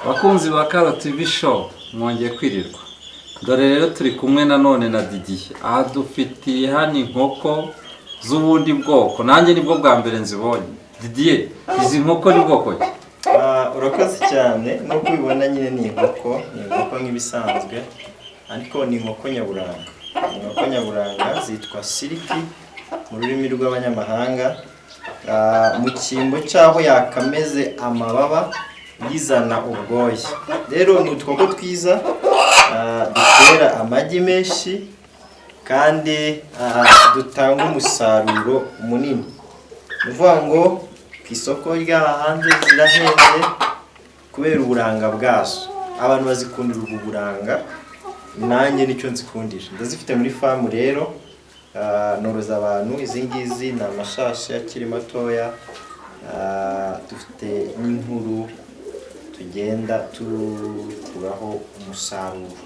Bakunzi ba Karo TV show mwongeye kwirirwa. Dore rero turi kumwe nanone na Didier. Aha dufitiye hano inkoko z'ubundi bwoko. Nanjye nibwo bwa mbere nzibonye. Didier, izi nkoko ni bwoko ki? Urakoze cyane no kubibona nyine ni inkoko nk'ibisanzwe ariko ni inkoko nyaburanga. Inkoko nyaburanga zitwa siliki mu rurimi rw'abanyamahanga. Mu cyimbo cyaho yakameze amababa yizana ubwoya. Rero ni utwoko twiza dutera amagi menshi kandi dutanga umusaruro munini. Uvuga ngo ku isoko rya hanze zirahenze kubera uburanga bwazo. Abantu bazikundira ubu buranga, nanjye nicyo nzikundira. Ndazifite muri famu rero, noroza abantu. Izi ngizi ni amashashi akiri matoya, dufite n'inkuru tugenda tukuraho umusaruro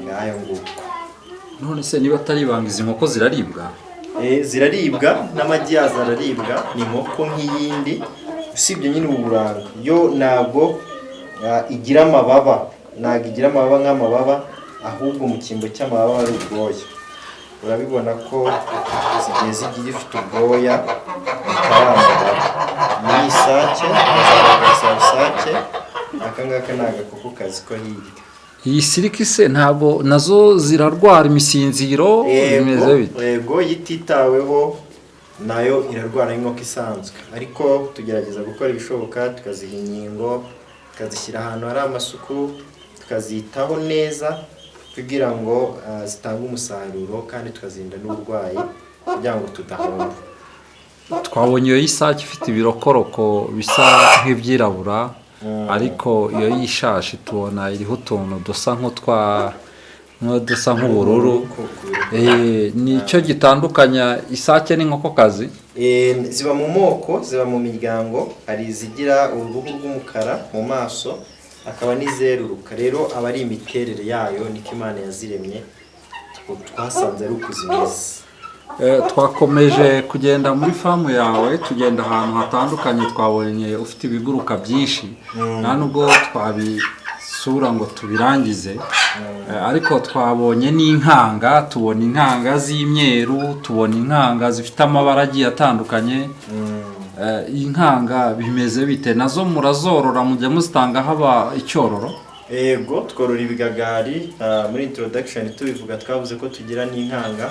ngayo nguko. None se niba atari ibanga izi nkoko ziraribwa? Ziraribwa, n'amagi yazo araribwa. Ni inkoko nk'iyindi usibye nyine uburanga. Yo ntabwo igira amababa, nk'amababa, ahubwo mu cyimbo cy'amababa ari ubwoya. Urabibona ko zigiye zifite ubwoya butarambara. Ni isake, isake. Aka ngaka ni agakoko kazi ko hirya. Iyi siliki se ntabwo nazo zirarwara imisinziro bimeze bite? Yego, yititaweho nayo irarwara nk'inkoko isanzwe, ariko tugerageza gukora ibishoboka tukaziha inkingo, tukazishyira ahantu hari amasuku, tukazitaho neza kugira ngo zitange umusaruro kandi tukazirinda n'uburwayi kugira ngo tudahomba. Twabonye iyo y'isake ifite ibirokoroko bisa nk'ibyirabura, ariko iyo y'ishashi tubona iriho utuntu dusa nk'ubururu. Nicyo gitandukanya isake n'inkokokazi? Ziba mu moko, ziba mu miryango. Hari izigira uruhu rw'umukara mu maso, akaba n'izeruruka. Rero aba ari imiterere yayo, niko Imana yaziremye, twasanze ari uko zimeze. Twakomeje kugenda muri famu yawe, tugenda ahantu hatandukanye. Twabonye ufite ibiguruka byinshi, nta nubwo twabisura ngo tubirangize, ariko twabonye n'inkanga. Tubona inkanga z'imyeru, tubona inkanga zifite amabara agiye atandukanye. Inkanga bimeze bite? Nazo murazorora, mujya muzitanga haba icyororo? Yego, tworora ibigagari. Muri introduction tubivuga twavuze ko tugira n'inkanga.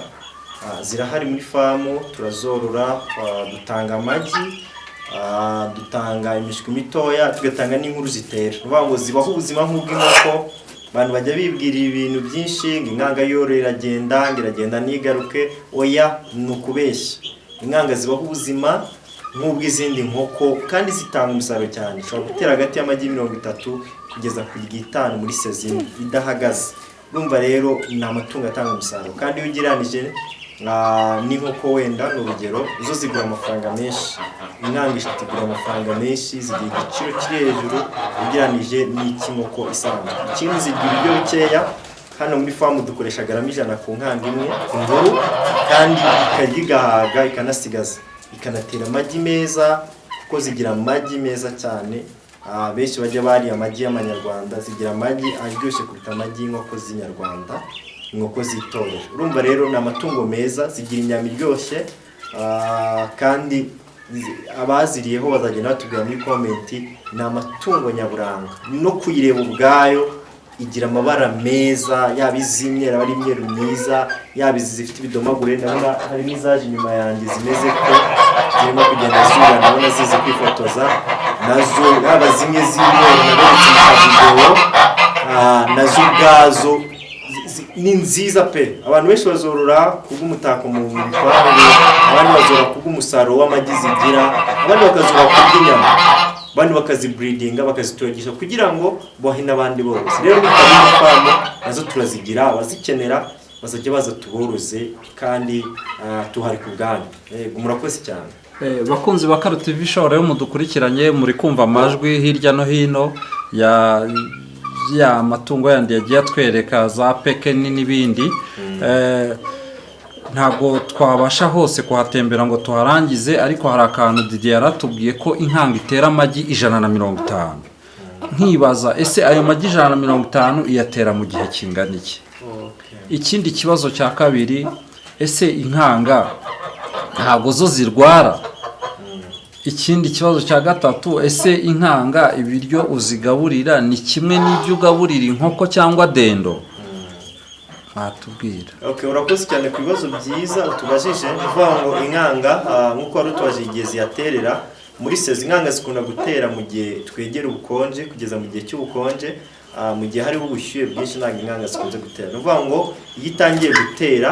Zirahari muri famu, turazorora, dutanga amagi, dutanga imishwi mitoya, tugatanga n'inkuru zitera. Uvuga ngo zibaho ubuzima nk'ubw'inkoko. Abantu bajya bibwira ibintu byinshi ngo inkanga yorora iragenda ntigaruke. Oya, ni ukubeshya. Inkanga zibaho ubuzima nk'ubw'izindi nkoko kandi zitanga umusaruro cyane. Ushobora gutera hagati y'amagi 30 kugeza ku 50 muri sezini idahagaze. Urumva rero ni amatungo atanga umusaruro, kandi iyo ugereranije n'inkoko wenda ni urugero, zo zigura amafaranga menshi. Inkanga eshatu igura amafaranga menshi, zigira igiciro kiri hejuru ugereranije n'icy'inkoko isanzwe. Ikindi zigira ibiryo bikeya. Hano muri famu dukoresha garama 100 ku nkanga imwe ku nguru, kandi ikarya igahaga ikanasigaza, ikanatera amagi meza kuko zigira amagi meza cyane. Benshi bajya bari amagi y'amanyarwanda, zigira amagi aryoshye kuruta amagi y'inkoko z'inyarwanda, inkoko zitorera. Urumva rero ni amatungo meza, zigira inyama iryoshye, kandi abaziriyeho bazagenda batubwira muri komenti. Ni amatungo nyaburanga, no kuyireba ubwayo igira amabara meza, yaba iz'imyeru aba ari imyeru myiza, yaba izi zifite ibidomagure. Ndabona hari n'izaje inyuma yanjye zimeze ko zirimo kugenda zura, ndabona zizi kwifotoza nazo. Yaba zimwe z'imyeru naberetse mu video, nazo ubwazo ni nziza pe. Abantu benshi bazorora kubw'umutako mu bipangu, abandi bazorora kubw'umusaruro w'amagi zigira, abandi bakazorora kubw'inyama, abandi bakazibreedinga, bakazitogisha kugira ngo bohe n'abandi bose. Rero muri famu nazo turazigira, abazikenera bazajya baza tuboroze, kandi tuhari ku bwanyu. Murakoze cyane. Bakunzi ba Karo TV show rero mudukurikiranye, muri kumva amajwi hirya no hino ya ya matungo yandi yagiye atwereka za pekeni n'ibindi. Ntabwo twabasha hose kuhatembera ngo tuharangize, ariko hari akantu Didier yaratubwiye ko inkanga itera amagi 150. Nkibaza ese ayo magi 150 iyatera mu gihe kingana iki? Ikindi kibazo cya kabiri, ese inkanga ntabwo zo zirwara? Ikindi kibazo cya gatatu, ese inkanga ibiryo uzigaburira ni kimwe n'ibyo ugaburira inkoko cyangwa dendo? Atubwira. Okay, urakoze cyane ku bibazo byiza utubajije. Uvuga ngo inkanga nkuko wari utubaje igihe ziyaterera muri sezi. Inkanga zikunda gutera mu gihe twegera ubukonje kugeza mu gihe cy'ubukonje. Mu gihe hariho ubushyuhe bwinshi ntabwo inkanga zikunze gutera. Uvuga ngo iyo itangiye gutera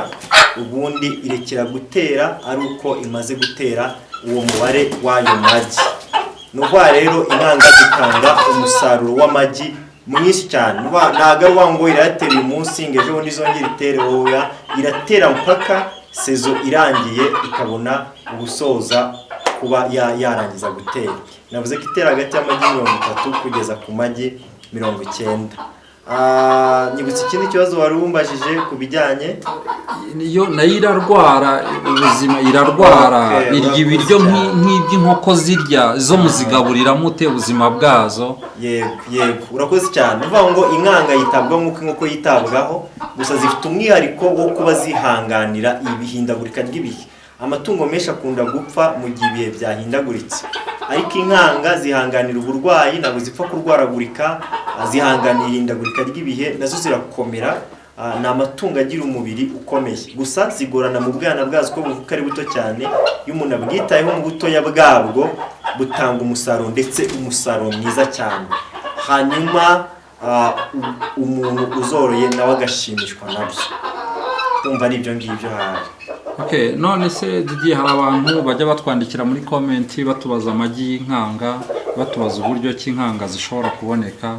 ubundi irekera gutera ari uko imaze gutera uwo mubare w'ayo magi. Nuvuga rero inkanga zitanga umusaruro w'amagi mwinshi cyane. Ntabwo ngo iratera uyu munsi ngo ejo bundi izongera itere, wowe iratera mpaka sezo irangiye ikabona ubusoza kuba yarangiza gutera. Navuze ko itera hagati y'amagi 30 kugeza ku magi 90. Nibutse ikindi kibazo wari umbajije ku bijyanye yo nayo irarwara, ubuzima irarwara, irya ibiryo nk'iby'inkoko zirya, zo muzigaburira mute ubuzima bwazo? Yego urakoze cyane. Uvuga ngo inkanga yitabwaho nk'uko inkoko yitabwaho, gusa zifite umwihariko wo kuba zihanganira ibihindagurika ry'ibihe. Amatungo menshi akunda gupfa mu gihe ibihe byahindaguritse, ariko inkanga zihanganira uburwayi, ntabwo zipfa kurwaragurika, zihanganira ihindagurika ry'ibihe, nazo zirakomera. Ni amatungo agira umubiri ukomeye, gusa zigorana mu bwana bwazo ko buvuka ari buto cyane. Iyo umuntu abwitayeho mu butoya bwabwo butanga umusaruro, ndetse umusaruro mwiza cyane. Hanyuma umuntu uzoroye nawe agashimishwa nabyo. Umva ari ibyo ngibyo hari. Okay, none se Didier, hari abantu bajya batwandikira muri comment batubaza amagi y'inkanga, batubaza uburyo ki inkanga zishobora kuboneka.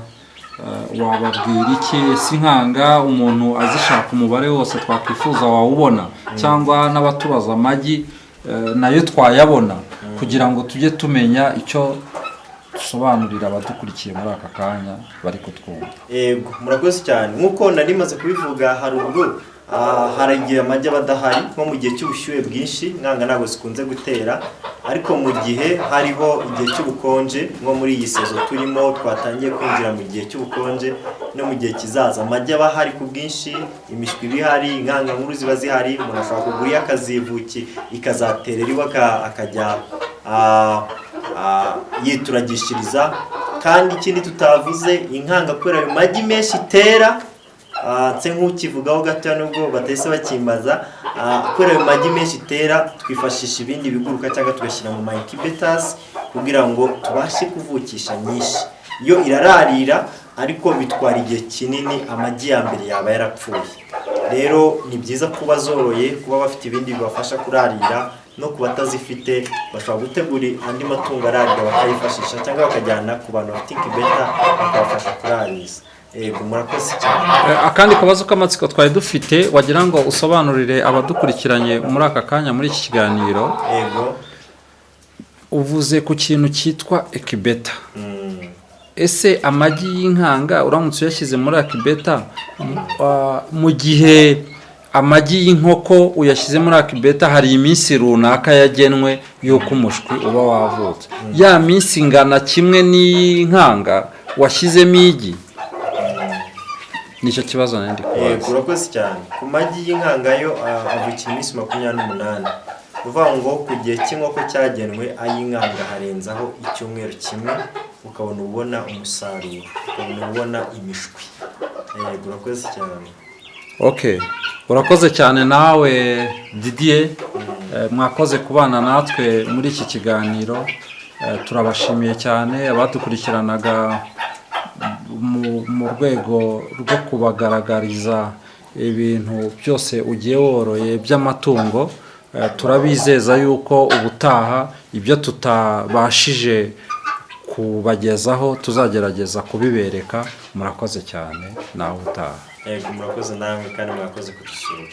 Wababwira iki? Si inkanga umuntu azishaka umubare wose twakwifuza wawubona, cyangwa n'abatubaza amagi nayo twayabona, kugira ngo tujye tumenya icyo dusobanurira abadukurikiye muri aka kanya bari kutwumva. Yego, murakoze cyane. Nkuko nari maze kubivuga haruguru, haragiye amagi abadahari nko mu gihe cy'ubushyuhe bwinshi. Inkanga ntabwo zikunze gutera, ariko mu gihe hariho igihe cy'ubukonje nko muri iyi sezo turimo, twatangiye kwinjira mu gihe cy'ubukonje no mu gihe kizaza, amagi aba ahari ku bwinshi, imishwi bihari, inkanga nkuru ziba zihari. Umuntu ashobora kugura akazivuki ikazaterera iwe akajya yituragishiriza. Kandi ikindi tutavuze, inkanga kubera ayo magi menshi itera, nse nk'ukivugaho gato nubwo batahise bakimbaza, kubera ayo magi menshi itera twifashisha ibindi biguruka cyangwa tugashyira mu incubators kugira ngo tubashe kuvukisha nyinshi. Yo irararira, ariko bitwara igihe kinini, amagi ya mbere yaba yarapfuye. Rero ni byiza kuba zoroye, kuba bafite ibindi bibafasha kurarira, no kuba batazifite bashobora gutegura andi matungo ararira bakayifashisha, cyangwa bakajyana ku bantu bafite incubator bakabafasha kurariza. Yego, murakoze cyane. Akandi kabazo k'amatsiko twari dufite, wagira ngo usobanurire abadukurikiranye muri aka kanya muri iki kiganiro. Yego. Uvuze ku kintu cyitwa incubator. Ese amagi y'inkanga uramutse uyashyize muri incubator, mu gihe amagi y'inkoko uyashyize muri incubator hari iminsi runaka yagenwe y'uko umushwi uba wavutse, ya minsi ingana kimwe n'inkanga washyizemo igi? Nicyo kibazo nandi kubaza. Yego, urakoze cyane. Ku magi y'inkanga yo avukira iminsi 28. Uvuga ngo ku gihe cy'inkoko cyagenwe, ay'inkanga harenzaho icyumweru kimwe ukabona ubona umusaruro, ukabona ubona imishwi. Yego, urakoze cyane. Okay, urakoze cyane nawe Didier. Mwakoze kubana natwe muri iki kiganiro. Turabashimiye cyane abadukurikiranaga mu rwego rwo kubagaragariza ibintu byose ugiye woroye by'amatungo. Turabizeza yuko ubutaha ibyo tutabashije kubagezaho tuzagerageza kubibereka. Murakoze cyane, nawe utaha. Yego, murakoze namwe kandi murakoze kudusura.